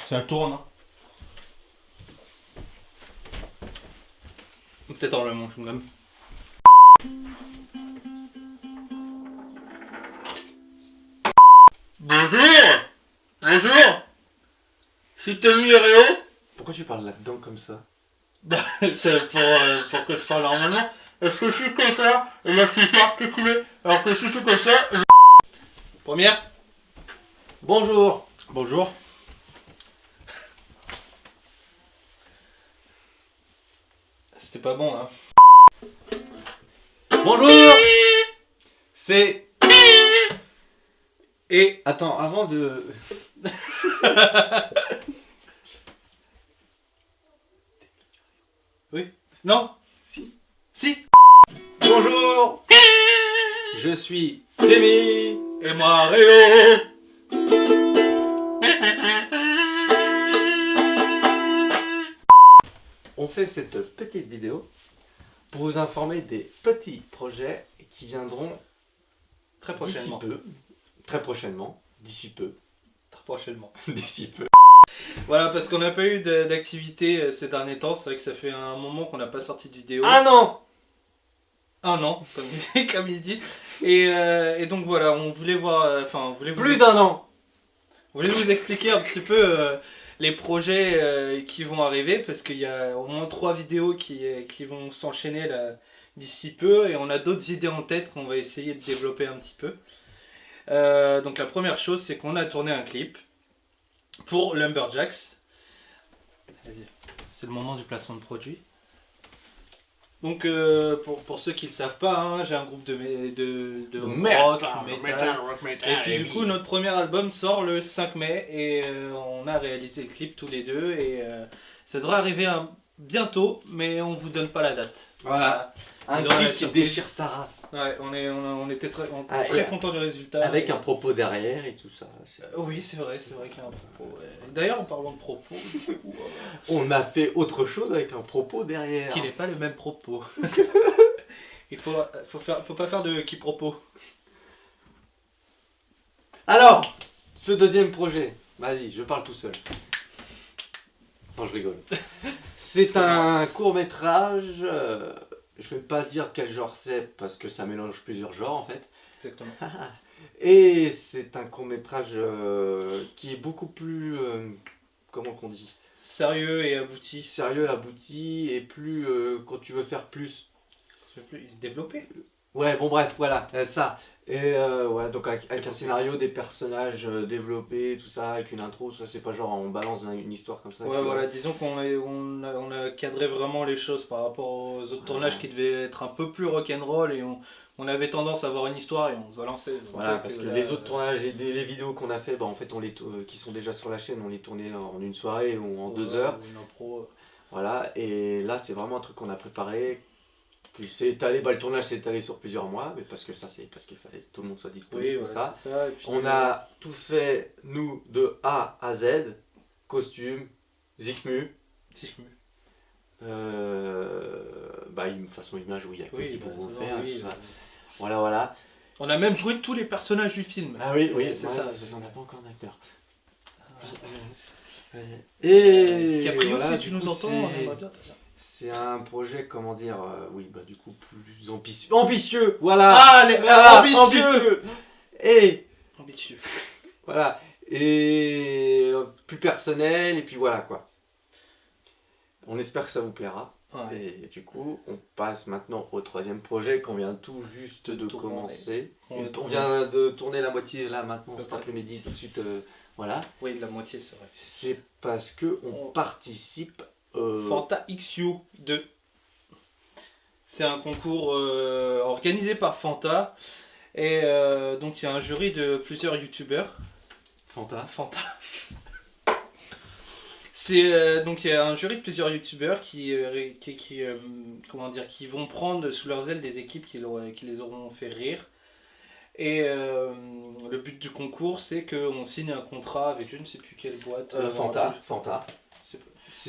Ça tourne. Hein. Peut-être en le mon chewing-gum. Bonjour. Bonjour. C'est Tommy Réo. Pourquoi tu parles là-dedans comme ça? Bah, c'est pour que je parle normalement. Est-ce que je suis comme ça? Et là, je suis articulé. Alors que si je suis comme ça. Première. Bonjour. Bonjour. C'était pas bon là. Bonjour. C'est... Et... Attends, avant de... Oui. Non. Si. Si. Bonjour. Je suis Témi. Et moi Réo. On fait cette petite vidéo pour vous informer des petits projets qui viendront Très d'ici prochainement. peu. Très prochainement. D'ici peu. Très prochainement. D'ici peu. Voilà, parce qu'on n'a pas eu d'activité ces derniers temps. C'est vrai que ça fait un moment qu'on n'a pas sorti de vidéo. Ah non. Un an, comme il dit. Et donc voilà, on voulait voir. Enfin, on voulait vous, Plus d'un an. on voulait vous expliquer un petit peu les projets qui vont arriver. Parce qu'il y a au moins 3 vidéos qui vont s'enchaîner là d'ici peu. Et on a d'autres idées en tête qu'on va essayer de développer un petit peu. Donc la première chose, c'est qu'on a tourné un clip pour Lumberjacks. Vas-y, c'est le moment du placement de produit. Donc pour ceux qui ne le savent pas, hein, j'ai un groupe de rock, metal. Et puis du coup notre premier album sort le 5 mai et on a réalisé le clip tous les deux et ça devrait arriver bientôt mais on vous donne pas la date. Voilà. Un Ils auront la clip qui surprise. déchire sa race. Ouais, on était très et- contents du résultat. Avec un propos derrière et tout ça. Oui, c'est vrai qu'il y a un propos. Ouais. D'ailleurs, en parlant de propos, On a fait autre chose avec un propos derrière. qui n'est pas le même propos. Il faut pas faire de quiproquo. Alors, ce deuxième projet, vas-y, je parle tout seul. Non, je rigole. C'est un court-métrage, je vais pas dire quel genre c'est parce que ça mélange plusieurs genres en fait. Exactement. Et c'est un court-métrage qui est beaucoup plus, comment qu'on dit, Sérieux et abouti. sérieux, abouti et plus quand tu veux faire plus. Je sais plus, il se développait. Ouais, bon bref, voilà, ça. Et ouais, donc avec un scénario, des personnages développés, tout ça, avec une intro, ça c'est pas genre on balance une histoire comme ça. Ouais, voilà, disons qu'on a cadré vraiment les choses par rapport aux autres tournages qui devaient être un peu plus rock'n'roll et on avait tendance à avoir une histoire et on se balançait. Voilà, parce que les autres tournages, les vidéos qu'on a fait, bah, en fait, qui sont déjà sur la chaîne, on les tournait en une soirée ou en 2 heures. Une impro. Voilà, et là c'est vraiment un truc qu'on a préparé. Puis c'est étalé, bah, le tournage s'est étalé sur plusieurs mois, mais parce que ça c'est parce qu'il fallait que tout le monde soit disponible, Oui, tout voilà, ça. c'est ça. Et puis, On a tout fait, nous, de A à Z, costume, zikmu, bah, façon image où il y a qui pour vous faire, oui, tout ça. Voilà. On a même joué tous les personnages du film. Ah oui, c'est ouais, ça. parce qu'on n'a pas encore d'acteur. Et DiCaprio, voilà, si tu du nous coup, entends, on aimerait bien. c'est un projet, comment dire, oui, bah du coup plus ambitieux. Ambitieux, voilà. Ah, ambitieux. Et Ambitieux. voilà, et plus personnel, et puis voilà quoi. On espère que ça vous plaira. Ouais. Et du coup, on passe maintenant au troisième projet qu'on vient tout juste de commencer. On vient de tourner la moitié là maintenant, cet après-midi, tout de suite. Voilà. Oui, la moitié, c'est vrai. C'est parce que on participe. Fanta XU 2. C'est un concours organisé par Fanta. Et donc il y a un jury de plusieurs youtubeurs. Fanta. Donc il y a un jury de plusieurs youtubeurs qui vont prendre sous leurs ailes des équipes qui les auront fait rire. Et le but du concours, c'est qu'on signe un contrat avec je ne sais plus quelle boîte. Fanta.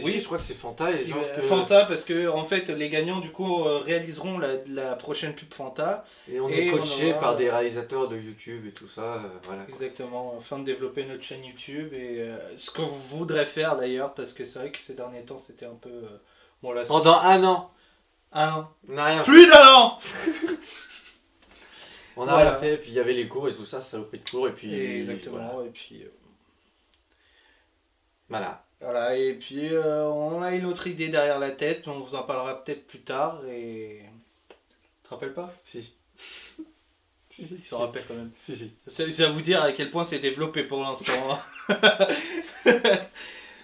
Oui. Si, je crois que c'est Fanta. Et genre que... Fanta, parce que en fait, les gagnants du coup réaliseront la prochaine pub Fanta. Et on Et est coaché on aura- par des réalisateurs de YouTube et tout ça. Voilà. Exactement, afin de développer notre chaîne YouTube et ce qu'on voudrait faire d'ailleurs, parce que c'est vrai que ces derniers temps c'était un peu. Bon, là, Pendant un an, un an. on n'a rien fait. Plus d'un an. On n'a Voilà. rien fait, puis il y avait les cours et tout ça, saloperie de cours, et puis. Exactement, Voilà. et puis. Voilà. Voilà, et puis on a une autre idée derrière la tête, on vous en parlera peut-être plus tard et. Tu te rappelles pas? Si. Il s'en rappelle quand même. Si. C'est à vous dire à quel point c'est développé pour l'instant.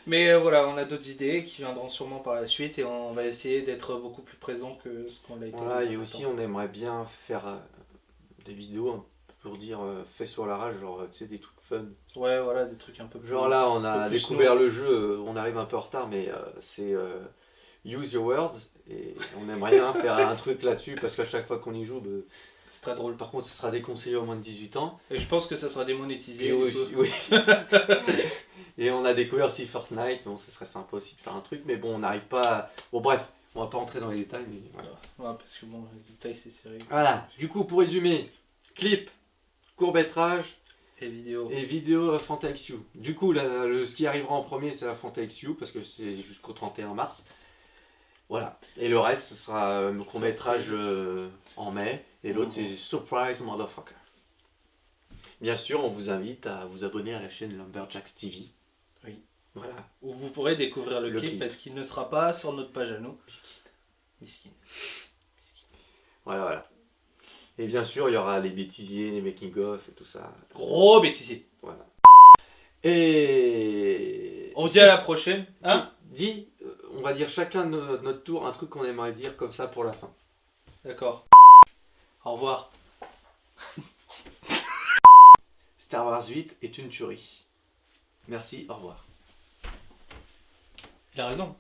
Mais voilà, on a d'autres idées qui viendront sûrement par la suite et on va essayer d'être beaucoup plus présent que ce qu'on l'a été. Voilà, et depuis aussi longtemps. on aimerait bien faire des vidéos pour dire fait sur la rage, genre tu sais, des trucs fun. Ouais, voilà, des trucs un peu plus. Genre là, on un a peu plus découvert slow. le jeu, on arrive un peu en retard, mais c'est Use Your Words, et on aimerait bien faire un truc là-dessus, parce qu'à chaque fois qu'on y joue, C'est très drôle. par contre, ce sera déconseillé aux moins de 18 ans. Et je pense que ça sera démonétisé. Et, du aussi- coup. oui. Et on a découvert aussi Fortnite, bon, ce serait sympa aussi de faire un truc, mais bon, on n'arrive pas à... Bon, bref, on va pas entrer dans les détails, mais voilà. Ouais, parce que bon, les détails c'est serré. Voilà, du coup, pour résumer, clip, court-métrage Et vidéo. et vidéo Fanta XU. Du coup, ce qui arrivera en premier, c'est la Fanta XU, parce que c'est jusqu'au 31 mars. Voilà, et le reste, ce sera court-métrage en mai, et l'autre, c'est Surprise Motherfucker. Bien sûr, on vous invite à vous abonner à la chaîne Lumberjacks TV. Oui. Voilà. Où vous pourrez découvrir le clip, parce qu'il ne sera pas sur notre page à nous. Miskin. Voilà. Et bien sûr, il y aura les bêtisiers, les making-of et tout ça. Gros bêtisier. Voilà. Et... On se dit à la prochaine. Hein? Dis, on va dire chacun de notre tour un truc qu'on aimerait dire comme ça pour la fin. D'accord. Au revoir. Star Wars 8 est une tuerie. Merci, au revoir. Il a raison.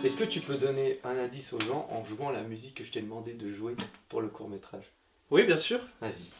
Est-ce que tu peux donner un indice aux gens en jouant la musique que je t'ai demandé de jouer pour le court-métrage? Oui, bien sûr. Vas-y.